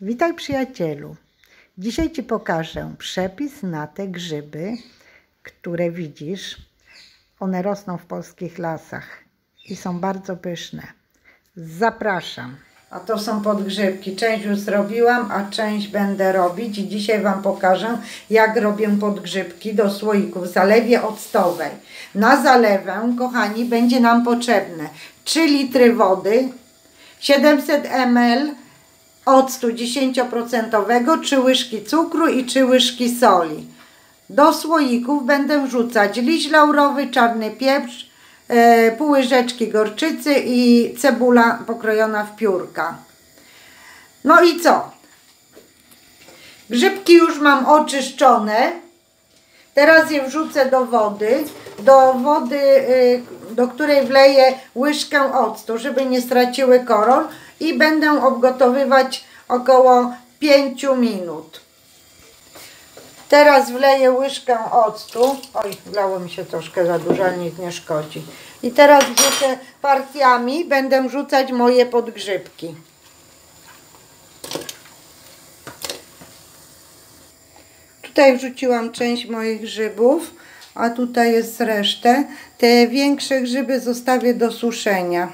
Witaj przyjacielu. Dzisiaj Ci pokażę przepis na te grzyby, które widzisz. One rosną w polskich lasach i są bardzo pyszne. Zapraszam. A to są podgrzybki. Część już zrobiłam, a część będę robić i dzisiaj Wam pokażę, jak robię podgrzybki do słoików w zalewie octowej. Na zalewę, kochani, będzie nam potrzebne 3 litry wody, 700 ml octu 10%, 3 łyżki cukru i 3 łyżki soli. Do słoików będę wrzucać liść laurowy, czarny pieprz, pół łyżeczki gorczycy i cebula pokrojona w piórka. No i co? Grzybki już mam oczyszczone. Teraz je wrzucę do wody, do której wleję łyżkę octu, żeby nie straciły kolor, i będę obgotowywać około 5 minut. Teraz wleję łyżkę octu. Oj, wlało mi się troszkę za dużo, ale nic nie szkodzi. I teraz wrzucę partiami, będę wrzucać moje podgrzybki. Tutaj wrzuciłam część moich grzybów, a tutaj jest resztę. Te większe grzyby zostawię do suszenia.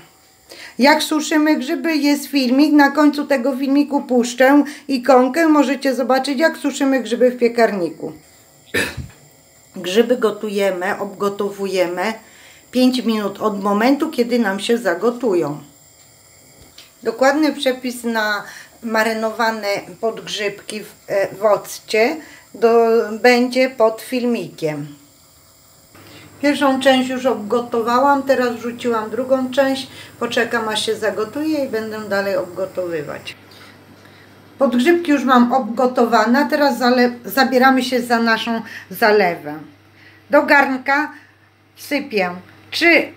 Jak suszymy grzyby, jest filmik. Na końcu tego filmiku puszczę ikonkę. Możecie zobaczyć, jak suszymy grzyby w piekarniku. Grzyby gotujemy, obgotowujemy 5 minut od momentu, kiedy nam się zagotują. Dokładny przepis na marynowane podgrzybki w occie będzie pod filmikiem. Pierwszą część już obgotowałam, teraz wrzuciłam drugą część. Poczekam, aż się zagotuje i będę dalej obgotowywać. Podgrzybki już mam obgotowane, teraz zabieramy się za naszą zalewę. Do garnka wsypię 3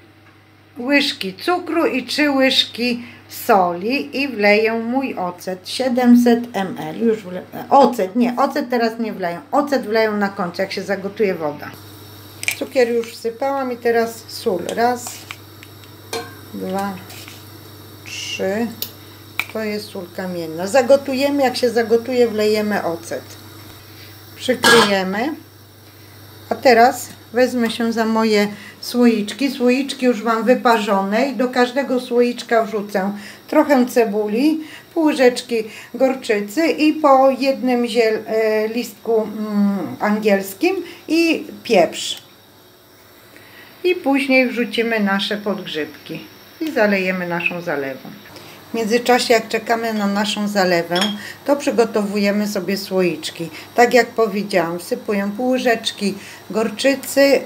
łyżki cukru i 3 łyżki soli i wleję mój ocet 700 ml. Już ocet teraz nie wleję. Ocet wleję na końcu, jak się zagotuje woda. Cukier już wsypałam i teraz sól. 1, 2, 3. To jest sól kamienna. Zagotujemy, jak się zagotuje, wlejemy ocet. Przykryjemy. A teraz wezmę się za moje słoiczki. Słoiczki już mam wyparzone i do każdego słoiczka wrzucę trochę cebuli, pół łyżeczki gorczycy i po jednym listku angielskim i pieprz. I później wrzucimy nasze podgrzybki i zalejemy naszą zalewą. W międzyczasie, jak czekamy na naszą zalewę, to przygotowujemy sobie słoiczki. Tak jak powiedziałam, wsypuję pół łyżeczki gorczycy,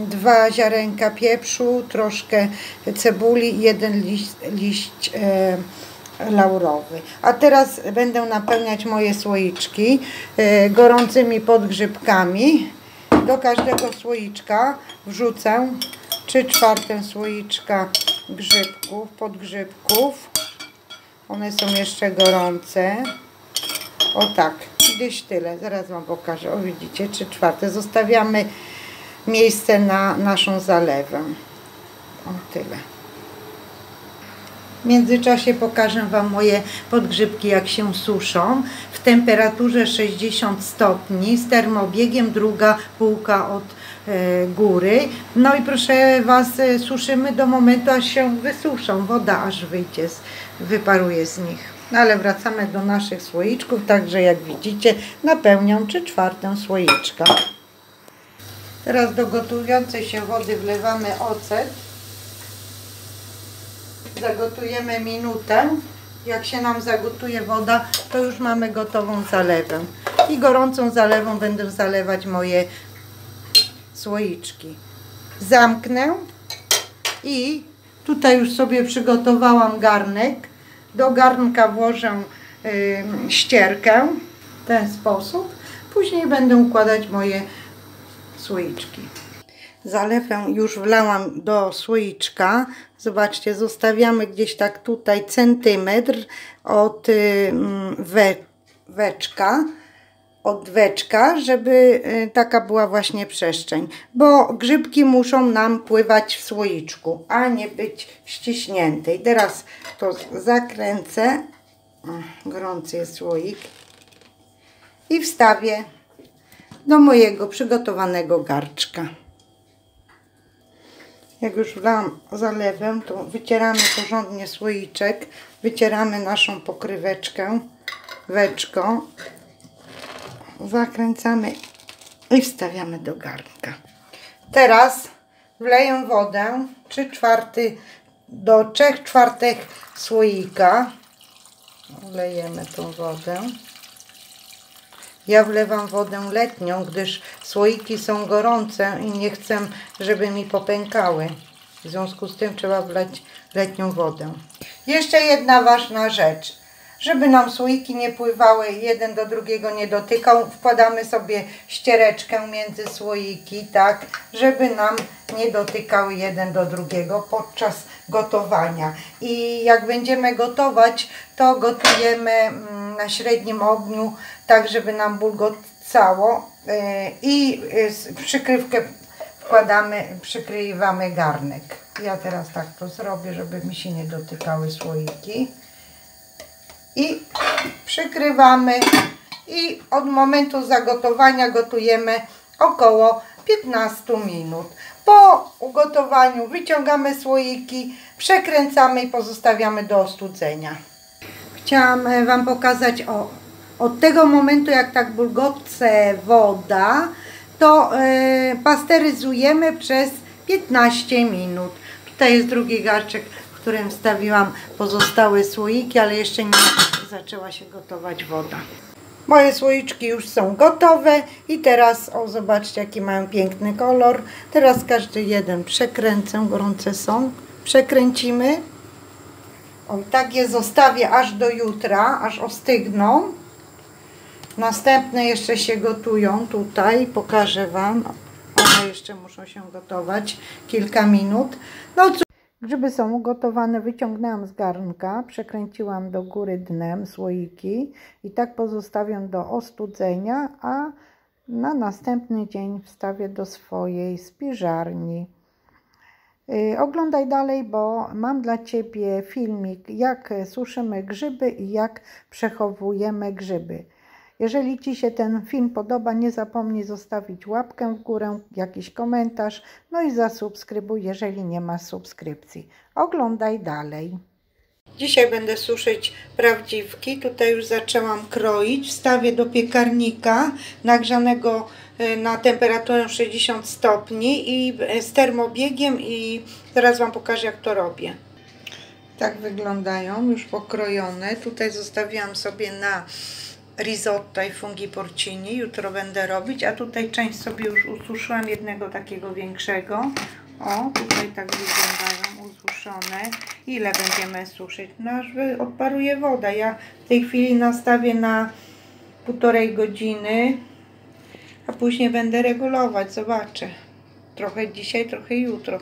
2 ziarenka pieprzu, troszkę cebuli, 1 liść laurowy. A teraz będę napełniać moje słoiczki gorącymi podgrzybkami. Do każdego słoiczka wrzucę 3/4 słoiczka podgrzybków. One są jeszcze gorące. O tak, gdzieś tyle. Zaraz Wam pokażę. O, widzicie, 3/4. Zostawiamy miejsce na naszą zalewę. O, tyle. W międzyczasie pokażę Wam moje podgrzybki, jak się suszą. W temperaturze 60 stopni z termobiegiem, druga półka od góry. No i proszę Was, suszymy do momentu, aż się wysuszą. Woda aż wyjdzie, wyparuje z nich. No ale wracamy do naszych słoiczków, także jak widzicie, napełniam 3/4 słoiczka. Teraz do gotującej się wody wlewamy ocet. Zagotujemy minutę. Jak się nam zagotuje woda, to już mamy gotową zalewę. I gorącą zalewą będę zalewać moje słoiczki. Zamknę i tutaj już sobie przygotowałam garnek. Do garnka włożę ścierkę w ten sposób. Później będę układać moje słoiczki. Zalewę już wlałam do słoiczka. Zobaczcie, zostawiamy gdzieś tak tutaj centymetr od weczka, żeby taka była właśnie przestrzeń. Bo grzybki muszą nam pływać w słoiczku, a nie być ściśnięte. I teraz to zakręcę gorący jest słoik i wstawię do mojego przygotowanego garnczka. Jak już wlałam zalewem, to wycieramy porządnie słoiczek, wycieramy naszą pokryweczkę weczką, zakręcamy i wstawiamy do garnka. Teraz wleję wodę 3/4 do 3/4 słoika. Wlejemy tą wodę. Ja wlewam wodę letnią, gdyż słoiki są gorące i nie chcę, żeby mi popękały. W związku z tym trzeba wlać letnią wodę. Jeszcze jedna ważna rzecz. Żeby nam słoiki nie pływały, jeden do drugiego nie dotykał, wkładamy sobie ściereczkę między słoiki, tak, żeby nam nie dotykały jeden do drugiego podczas gotowania. I jak będziemy gotować, to gotujemy na średnim ogniu, tak żeby nam bulgocało i przykrywkę wkładamy, przykrywamy garnek. Ja teraz tak to zrobię, żeby mi się nie dotykały słoiki. I przykrywamy i od momentu zagotowania gotujemy około 15 minut. Po ugotowaniu wyciągamy słoiki, przekręcamy i pozostawiamy do ostudzenia. Chciałam Wam pokazać od tego momentu, jak tak bulgoce woda, to pasteryzujemy przez 15 minut. Tutaj jest drugi garczek, w którym wstawiłam pozostałe słoiki, ale jeszcze nie zaczęła się gotować woda. Moje słoiczki już są gotowe i teraz, o zobaczcie jaki mają piękny kolor. Teraz każdy jeden przekręcę, gorące są. Przekręcimy. O, tak je zostawię aż do jutra, aż ostygną. Następne jeszcze się gotują tutaj, pokażę Wam. One jeszcze muszą się gotować kilka minut. No, grzyby są ugotowane, wyciągnęłam z garnka, przekręciłam do góry dnem słoiki i tak pozostawiam do ostudzenia, a na następny dzień wstawię do swojej spiżarni. Oglądaj dalej, bo mam dla Ciebie filmik, jak suszymy grzyby i jak przechowujemy grzyby. Jeżeli Ci się ten film podoba, nie zapomnij zostawić łapkę w górę, jakiś komentarz, no i zasubskrybuj, jeżeli nie ma subskrypcji. Oglądaj dalej. Dzisiaj będę suszyć prawdziwki. Tutaj już zaczęłam kroić. Wstawię do piekarnika nagrzanego na temperaturę 60 stopni i z termobiegiem i zaraz Wam pokażę, jak to robię. Tak wyglądają, już pokrojone. Tutaj zostawiłam sobie na risotto i funghi porcini, jutro będę robić, a tutaj część sobie już ususzyłam, jednego takiego większego. O, tutaj tak wyglądają ususzone. Ile będziemy suszyć? No aż odparuje woda. Ja w tej chwili nastawię na 1,5 godziny, a później będę regulować, zobaczę. Trochę dzisiaj, trochę jutro.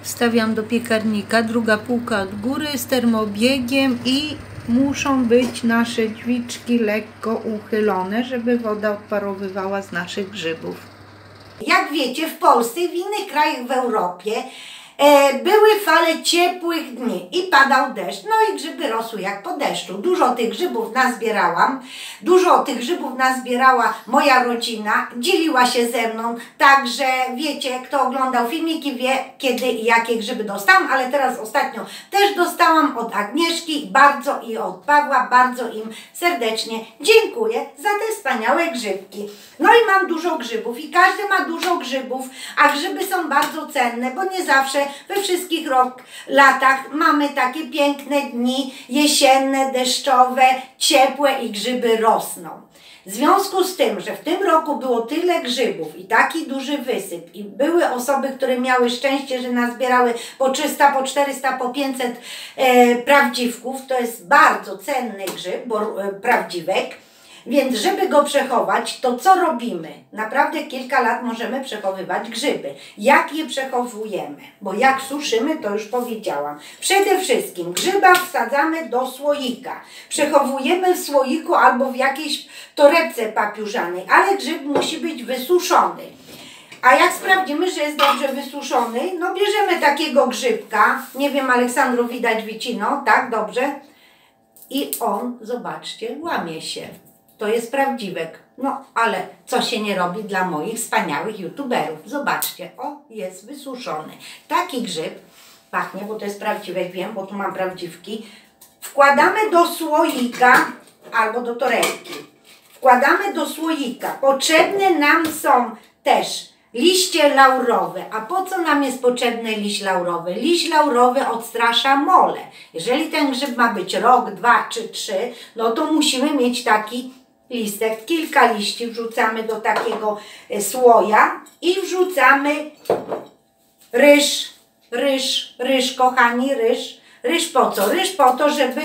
Wstawiam do piekarnika, druga półka od góry z termobiegiem i muszą być nasze drzwiczki lekko uchylone, żeby woda odparowywała z naszych grzybów. Jak wiecie, w Polsce i w innych krajach w Europie były fale ciepłych dni i padał deszcz, no i grzyby rosły jak po deszczu. Dużo tych grzybów nazbierałam, dużo tych grzybów nazbierała moja rodzina, dzieliła się ze mną, także wiecie, kto oglądał filmiki, wie kiedy i jakie grzyby dostałam, ale teraz ostatnio też dostałam od Agnieszki bardzo i od Pawła, bardzo im serdecznie dziękuję za te wspaniałe grzybki. No i mam dużo grzybów i każdy ma dużo grzybów, a grzyby są bardzo cenne, bo nie zawsze we wszystkich latach mamy takie piękne dni jesienne, deszczowe, ciepłe i grzyby rosną. W związku z tym, że w tym roku było tyle grzybów i taki duży wysyp i były osoby, które miały szczęście, że nazbierały po 300, po 400, po 500 prawdziwków, to jest bardzo cenny grzyb, bo prawdziwek. Więc żeby go przechować, to co robimy? Naprawdę kilka lat możemy przechowywać grzyby. Jak je przechowujemy? Bo jak suszymy, to już powiedziałam. Przede wszystkim grzyba wsadzamy do słoika. Przechowujemy w słoiku albo w jakiejś torebce papiurzanej, ale grzyb musi być wysuszony. A jak sprawdzimy, że jest dobrze wysuszony, no bierzemy takiego grzybka. Nie wiem, Aleksandru, widać wycino, tak? Dobrze? i on, zobaczcie, łamie się. To jest prawdziwek. No, ale co się nie robi dla moich wspaniałych youtuberów. Zobaczcie, o, jest wysuszony. Taki grzyb pachnie, bo to jest prawdziwek, wiem, bo tu mam prawdziwki. Wkładamy do słoika albo do torebki. Wkładamy do słoika. Potrzebne nam są też liście laurowe. A po co nam jest potrzebny liść laurowy? Liść laurowy odstrasza mole. Jeżeli ten grzyb ma być rok, 2 czy 3, no to musimy mieć taki listek. Kilka liści wrzucamy do takiego słoja i wrzucamy ryż, kochani, ryż. Ryż po co? Ryż po to, żeby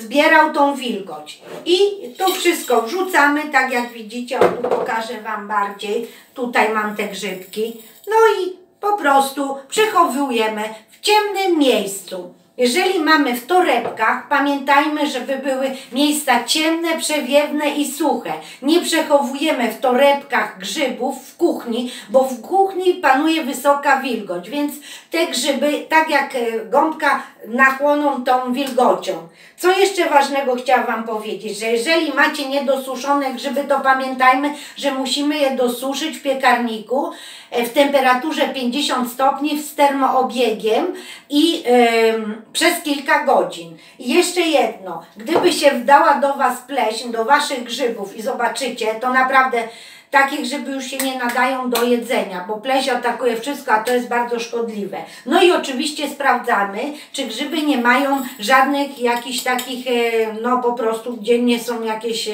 zbierał tą wilgoć. I to wszystko wrzucamy, tak jak widzicie, o, tu pokażę Wam bardziej. Tutaj mam te grzybki. No i po prostu przechowujemy w ciemnym miejscu. Jeżeli mamy w torebkach, pamiętajmy, żeby były miejsca ciemne, przewiewne i suche. Nie przechowujemy w torebkach grzybów w kuchni, bo w kuchni panuje wysoka wilgoć, więc te grzyby, tak jak gąbka, nachłoną tą wilgocią. Co jeszcze ważnego chciałam Wam powiedzieć, że jeżeli macie niedosuszone grzyby, to pamiętajmy, że musimy je dosuszyć w piekarniku w temperaturze 50 stopni z termoobiegiem i przez kilka godzin. I jeszcze jedno, gdyby się wdała do Was pleśń, do Waszych grzybów i zobaczycie, to naprawdę takie grzyby już się nie nadają do jedzenia, bo pleśń atakuje wszystko, a to jest bardzo szkodliwe. No i oczywiście sprawdzamy, czy grzyby nie mają żadnych jakichś takich, no po prostu, gdzie nie są jakieś,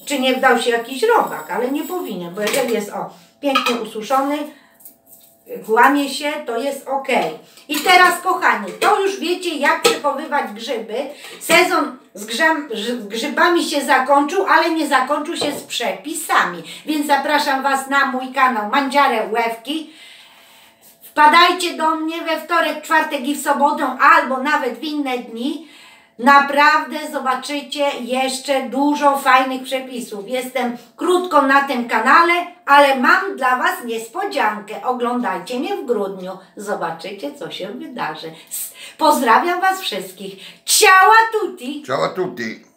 czy nie wdał się jakiś robak, ale nie powinien, bo jeżeli jest, o, pięknie ususzony, łamie się, to jest ok. I teraz, kochani, to już wiecie, jak przechowywać grzyby. Sezon z grzybami się zakończył, ale nie zakończył się z przepisami. Więc zapraszam Was na mój kanał Mandziare Łewki. Wpadajcie do mnie we wtorek, czwartek i w sobotę, albo nawet w inne dni. Naprawdę zobaczycie jeszcze dużo fajnych przepisów. Jestem krótko na tym kanale, ale mam dla Was niespodziankę. Oglądajcie mnie w grudniu. Zobaczycie, co się wydarzy. Pozdrawiam Was wszystkich. Ciao a tutti! Ciao a tutti!